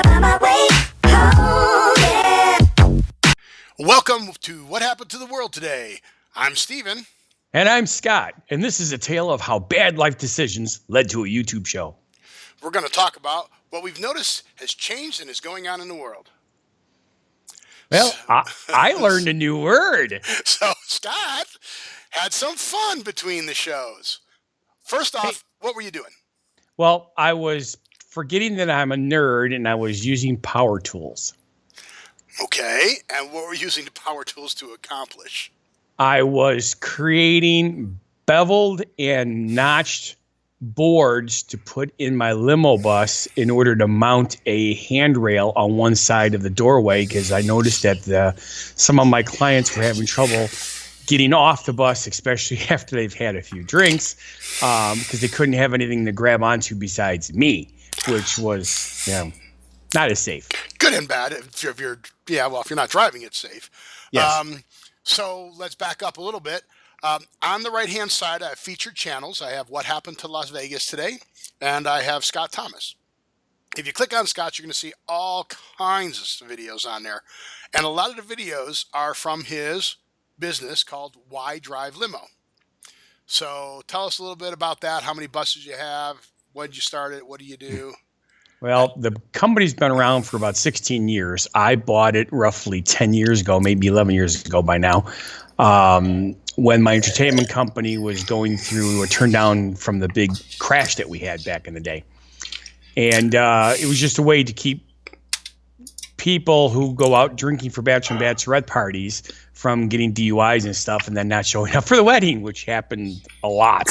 my way home, yeah. Welcome to What Happened to the World Today. I'm Steven. And I'm Scott, and this is a tale of how bad life decisions led to a YouTube show. We're going to talk about what we've noticed has changed and is going on in the world. Well, I learned a new word. So Scott had some fun between the shows. First off, what were you doing? Well, I was forgetting that I'm a nerd, and I was using power tools. Okay, and what were you using the power tools to accomplish? I was creating beveled and notched boards to put in my limo bus in order to mount a handrail on one side of the doorway, because I noticed that some of my clients were having trouble getting off the bus, especially after they've had a few drinks, because they couldn't have anything to grab onto besides me, which was, not as safe. Good and bad. If you're not driving, it's safe. Yes. So let's back up a little bit. On the right-hand side, I have featured channels. I have What Happened to Las Vegas Today, and I have Scott Thomas. If you click on Scott, you're going to see all kinds of videos on there. And a lot of the videos are from his business called Why Drive Limo. So tell us a little bit about that, how many buses you have, when did you start it, what do you do? Well, the company's been around for about 16 years. I bought it roughly 10 years ago, maybe 11 years ago by now, when my entertainment company was going through a turn down from the big crash that we had back in the day. And it was just a way to keep people who go out drinking for bachelor and bachelorette parties from getting DUIs and stuff and then not showing up for the wedding, which happened a lot.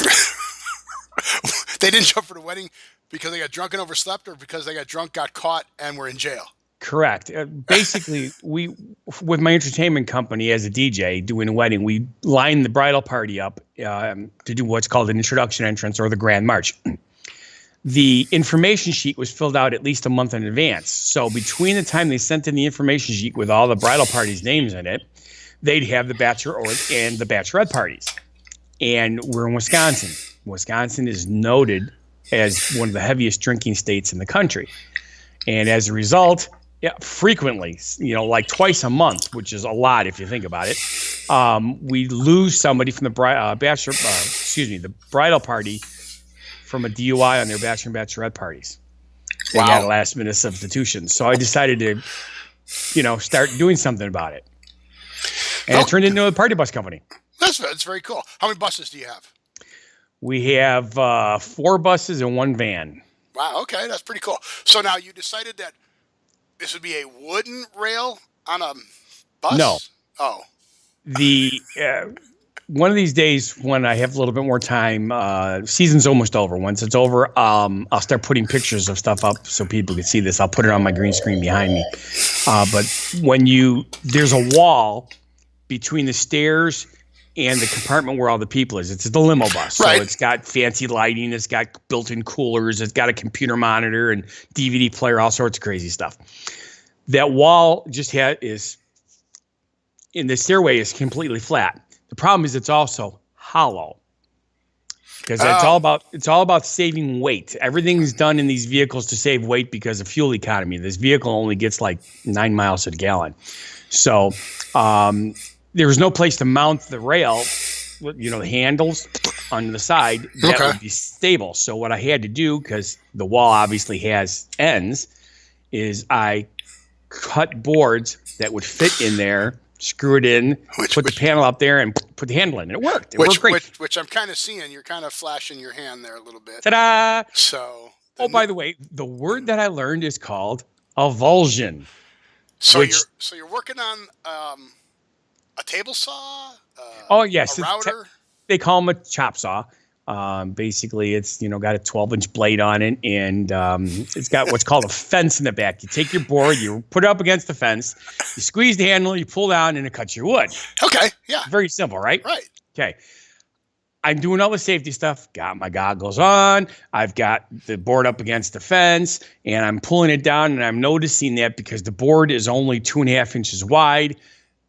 They didn't show up for the wedding because they got drunk and overslept, or because they got drunk, got caught, and were in jail? Correct. Basically, with my entertainment company as a DJ doing a wedding, we lined the bridal party up to do what's called an introduction entrance or the grand march. The information sheet was filled out at least a month in advance. So between the time they sent in the information sheet with all the bridal parties' names in it, they'd have the bachelor and the bachelorette parties. And we're in Wisconsin. Wisconsin is noted as one of the heaviest drinking states in the country. And as a result, frequently, like twice a month, which is a lot if you think about it, we lose somebody from the the bridal party from a DUI on their bachelor and bachelorette parties. They had a last minute substitution. So I decided to, start doing something about it. And it turned into a party bus company. That's very cool. How many buses do you have? We have 4 buses and 1 van. Wow, okay, that's pretty cool. So now you decided that this would be a wooden rail on a bus? No. Oh. One of these days when I have a little bit more time, season's almost over. Once it's over, I'll start putting pictures of stuff up so people can see this. I'll put it on my green screen behind me. But there's a wall between the stairs and the compartment where all the people is. It's the limo bus. Right. So it's got fancy lighting. It's got built-in coolers. It's got a computer monitor and DVD player, all sorts of crazy stuff. That wall is in the stairway is completely flat. The problem is it's also hollow, because it's all about saving weight. Everything's done in these vehicles to save weight because of fuel economy. This vehicle only gets like 9 miles to the gallon. So there was no place to mount the rail, the handles on the side that would be stable. So what I had to do, because the wall obviously has ends, is I cut boards that would fit in there, screw it in, put the panel up there, and put the handle in. And it worked. It worked great. Which I'm kind of seeing. You're kind of flashing your hand there a little bit. Ta-da! So. By the way, the word that I learned is called avulsion. So you're working on a table saw? Yes. A router? They call them a chop saw. Basically, it's got a 12-inch blade on it, and it's got what's called a fence in the back. You take your board, you put it up against the fence, you squeeze the handle, you pull down, and it cuts your wood. Okay, yeah. Very simple, right? Right. Okay. I'm doing all the safety stuff. Got my goggles on. I've got the board up against the fence, and I'm pulling it down, and I'm noticing that because the board is only 2.5 inches wide,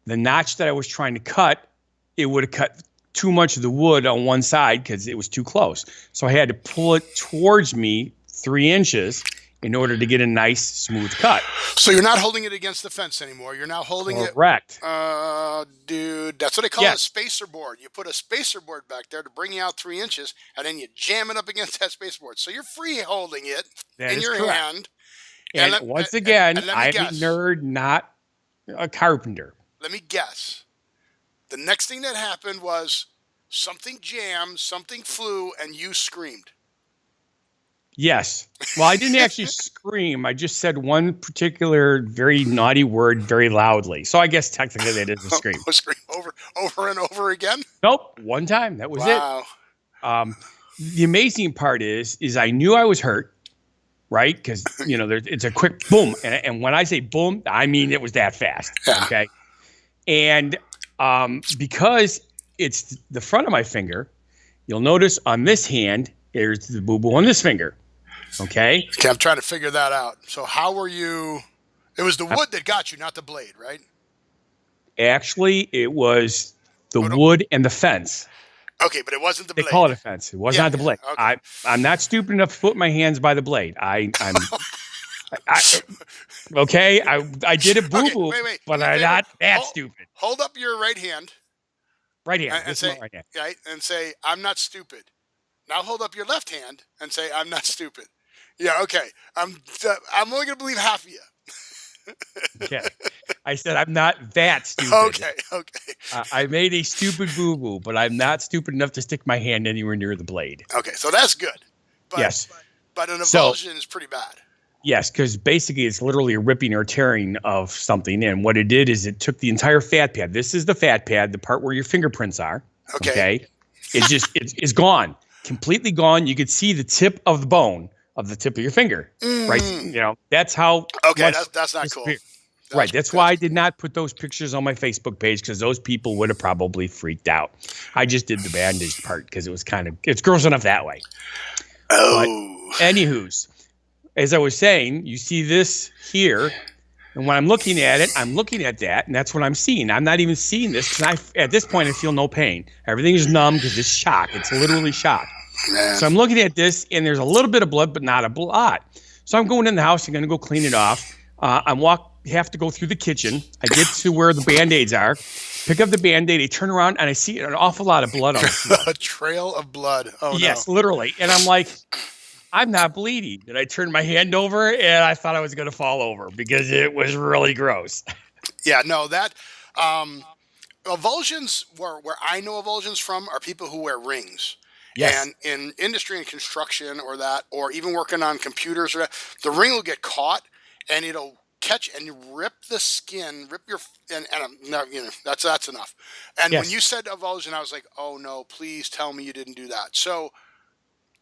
the notch that I was trying to cut, it would have cut too much of the wood on one side because it was too close. So I had to pull it towards me 3 inches in order to get a nice smooth cut. So you're not holding it against the fence anymore. You're now holding Correct. it. Dude, that's what they call Yes. a spacer board. You put a spacer board back there to bring you out 3 inches, and then you jam it up against that spacer board. So you're free holding it That in is your correct. hand. And let- once and- again, and let me I'm a guess. nerd, not a carpenter. Let me guess. The next thing that happened was something jammed, something flew, and you screamed. Yes. Well, I didn't actually scream. I just said one particular very naughty word very loudly. So I guess technically that is a scream. Scream over and over again. Nope. One time. That was Wow. it. The amazing part is I knew I was hurt, right? Because, it's a quick boom. And when I say boom, I mean it was that fast. Yeah. Okay. And because it's the front of my finger, you'll notice on this hand, there's the boo-boo on this finger. Okay. Okay, I'm trying to figure that out. So how were you? It was the wood that got you, not the blade, right? Actually, it was the no. wood and the fence. Okay, but it wasn't the They blade. call it a fence. It was Yeah, not the yeah, blade. okay. I'm not stupid enough to put my hands by the blade. Okay. I did a boo-boo, wait. but Do me a I'm favor. not that Hold- stupid. Hold up your right hand, Right hand. and This say- is my right hand. right, and say, "I'm not stupid." Now hold up your left hand and say, "I'm not stupid." Yeah, okay. I'm only gonna believe half of you. Okay. I said I'm not that stupid. Okay. I made a stupid boo-boo, but I'm not stupid enough to stick my hand anywhere near the blade. Okay, so that's good. But, Yes. But an So- avulsion is pretty bad. Yes, because basically it's literally a ripping or tearing of something. And what it did is it took the entire fat pad. This is the fat pad, the part where your fingerprints are. Okay. It's gone, completely gone. You could see the tip of the bone of the tip of your finger. Right. That's how. Okay, much that's not cool. disappeared. Right. That's why I did not put those pictures on my Facebook page, because those people would have probably freaked out. I just did the bandage part because it was it's gross enough that way. Oh. Anywho's, as I was saying, you see this here, and when I'm looking at it, I'm looking at that, and that's what I'm seeing. I'm not even seeing this because at this point I feel no pain. Everything is numb because it's shock. It's literally shock. Man. So I'm looking at this, and there's a little bit of blood, but not a lot. So I'm going in the house. I'm going to go clean it off. Have to go through the kitchen. I get to where the Band-Aids are, pick up the Band-Aid. I turn around, and I see an awful lot of blood on the floor. A trail of blood. Oh, Yes, no. literally. And I'm like, I'm not bleeding. And I turned my hand over, and I thought I was going to fall over because it was really gross. Yeah, no, that avulsions, where I know avulsions from, are people who wear rings. Yes. And in industry and construction or even working on computers, the ring will get caught and it'll catch and rip the skin, no, that's enough. And Yes. when you said avulsion, I was like, oh no, please tell me you didn't do that. So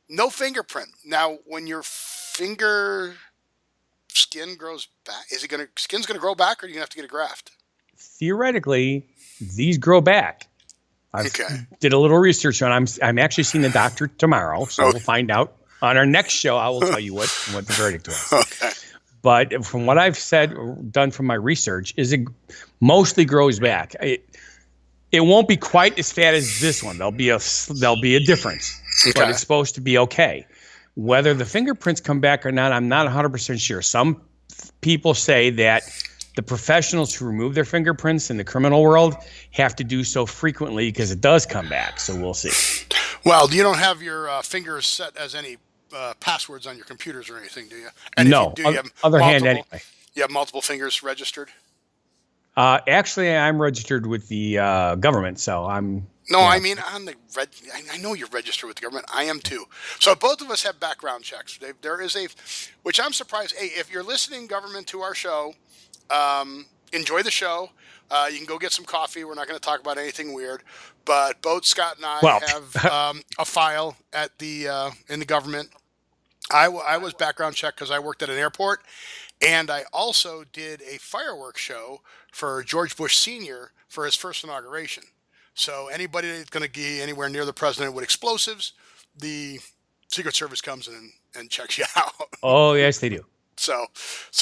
no fingerprint. Now, when your finger skin grows back, skin's gonna grow back, or are you gonna have to get a graft? Theoretically, these grow back. I did a little research on. I'm actually seeing the doctor tomorrow, so we'll find out on our next show. I will tell you what the verdict was. Okay. But from what I've done from my research, is it mostly grows back. It won't be quite as fat as this one. There'll be a difference, but it's supposed to be okay. Whether the fingerprints come back or not, I'm not 100% sure. Some people say that the professionals who remove their fingerprints in the criminal world have to do so frequently because it does come back. So we'll see. Well, you don't have your fingers set as any passwords on your computers or anything, do you? And No. if you do, you have Other hand, anyway. You have multiple fingers registered? Actually, I'm registered with the government, so I'm. No, I mean on the I know you're registered with the government. I am too. So both of us have background checks. There is which I'm surprised. Hey, if you're listening, government, to our show, enjoy the show. You can go get some coffee. We're not going to talk about anything weird, but both Scott and I have a file at the in the government. I was background checked because I worked at an airport, and I also did a fireworks show for George Bush Sr. for his first inauguration. So anybody that's going to be anywhere near the president with explosives, the Secret Service comes in and checks you out. Oh, yes, they do. So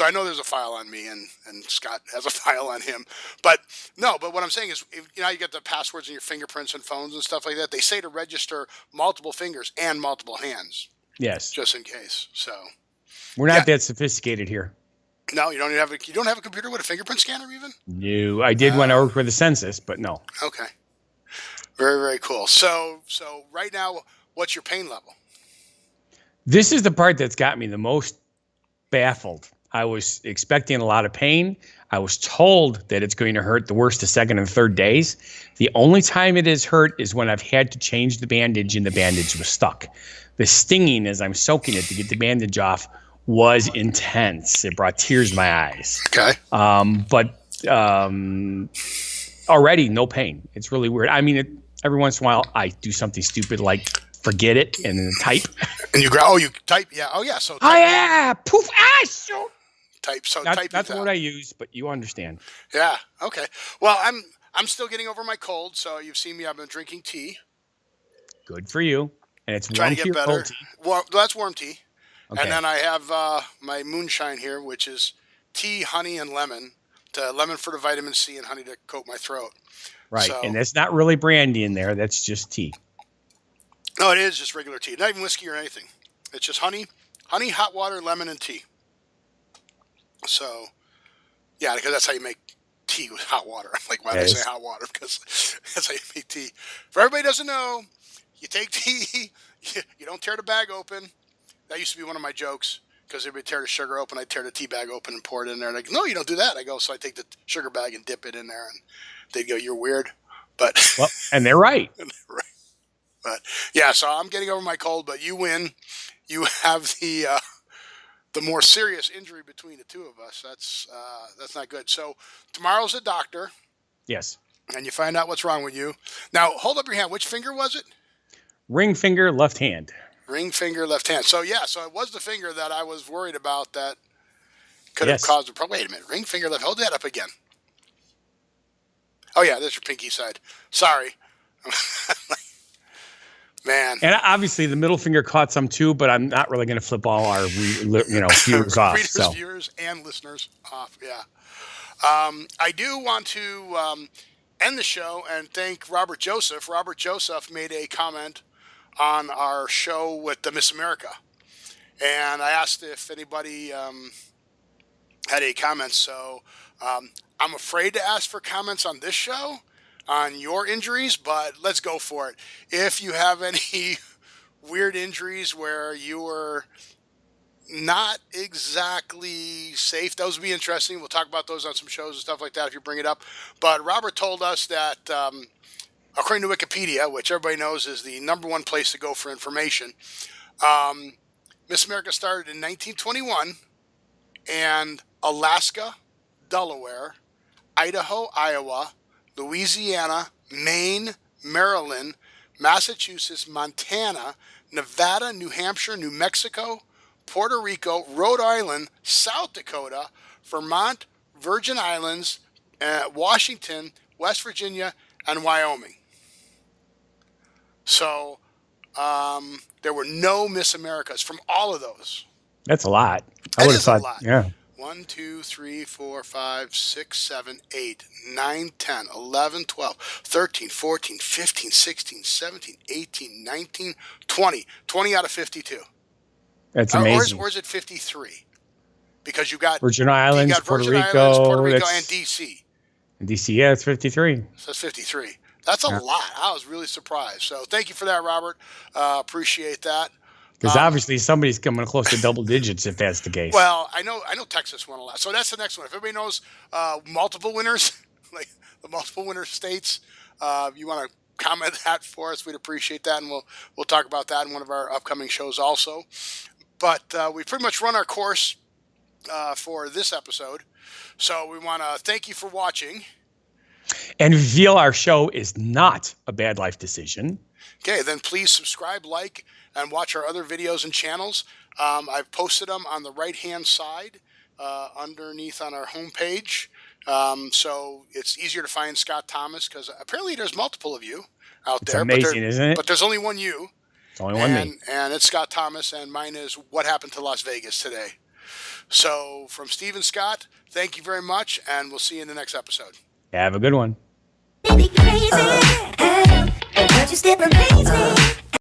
I know there's a file on me, and Scott has a file on him. But what I'm saying is, you get the passwords and your fingerprints and phones and stuff like that. They say to register multiple fingers and multiple hands. Yes. Just in case. So We're not that sophisticated here. No, you don't even have a computer with a fingerprint scanner even? No, I did when I worked for the census, but no. Okay. Very, very cool. So right now, what's your pain level? This is the part that's got me the most baffled. I was expecting a lot of pain. I was told that it's going to hurt the worst the second and third days. The only time it has hurt is when I've had to change the bandage and the bandage was stuck. The stinging as I'm soaking it to get the bandage off was intense. It brought tears to my eyes. Okay. But already no pain. It's really weird. I mean, every once in a while I do something stupid like forget it and then type. And you type. Yeah. Oh yeah. So type. Oh yeah. Poof. Shoot. Type. So That's type. the word I use, but you understand. Yeah. Okay. Well, I'm still getting over my cold. So you've seen me. I've been drinking tea. Good for you. And it's Trying warm to tea get or better. cold tea? Well, that's warm tea. Okay. And then I have my moonshine here, which is tea, honey, and lemon. Lemon for the vitamin C and honey to coat my throat. Right. So, And that's not really brandy in there. That's just tea. no, it is just regular tea. Not even whiskey or anything. It's just honey, hot water, lemon, and tea. So, yeah, because that's how you make tea with hot water. Like, why do I say hot water? Because that's how you make tea. For everybody who doesn't know, you take tea, you don't tear the bag open. That used to be one of my jokes, because everybody tear the sugar open. I'd tear the tea bag open and pour it in there. And I go, no, you don't do that. I go, so I take the sugar bag and dip it in there. And they'd go, you're weird. But, Well, and they're right. right. But yeah, so I'm getting over my cold, but you win. You have the more serious injury between the two of us. That's not good. So tomorrow's the doctor, Yes. and you find out what's wrong with you. Now, hold up your hand. Which finger was it? Ring finger, left hand. Ring finger, left hand. So yeah, so it was the finger that I was worried about that could have Yes. caused a problem. Wait a minute. Ring finger, left. Hold that up again. Oh yeah, there's your pinky side. Sorry. Man. And obviously the middle finger caught some too, but I'm not really going to flip all our viewers off. Readers, So viewers, and listeners off. Yeah. I do want to end the show and thank Robert Joseph. Robert Joseph made a comment on our show with the Miss America, and I asked if anybody had any comments. So I'm afraid to ask for comments on this show on your injuries, but let's go for it. If you have any weird injuries where you were not exactly safe, those would be interesting. We'll talk about those on some shows and stuff like that if you bring it up. But Robert told us that according to Wikipedia, which everybody knows is the #1 place to go for information, Miss America started in 1921, and Alaska, Delaware, Idaho, Iowa, Louisiana, Maine, Maryland, Massachusetts, Montana, Nevada, New Hampshire, New Mexico, Puerto Rico, Rhode Island, South Dakota, Vermont, Virgin Islands, Washington, West Virginia, and Wyoming. So there were no Miss Americas from all of those. that's a lot. That I would have is a thought, lot. yeah. 1, 2, 3, 4, 5, 6, 7, 8, 9, 10, 11, 12, 13, 14, 15, 16, 17, 18, 19, 20. 20 out of 52. That's amazing. Or is it 53? Because you got Virgin Islands, Virgin Puerto Rico, Islands, Puerto Rico, that's- and DC. In DC, yeah, it's 53. So that's 53. That's a lot. I was really surprised. So thank you for that, Robert. Appreciate that. Because obviously somebody's coming close to double digits if that's the case. Well, I know Texas won a lot. So that's the next one. If everybody knows multiple winners, like the multiple winner states, you want to comment that for us, we'd appreciate that, and we'll talk about that in one of our upcoming shows also. But we pretty much run our course for this episode. So we want to thank you for watching. And if you feel our show is not a bad life decision, Okay, then please subscribe, like, and watch our other videos and channels. I've posted them on the right-hand side underneath on our homepage. So it's easier to find Scott Thomas because apparently there's multiple of you out it's there. amazing, isn't it? But there's only one you. It's only one me. And it's Scott Thomas, and mine is What Happened to Las Vegas Today. So from Steve and Scott, thank you very much, and we'll see you in the next episode. Have a good one. Baby crazy, but you still amaze me.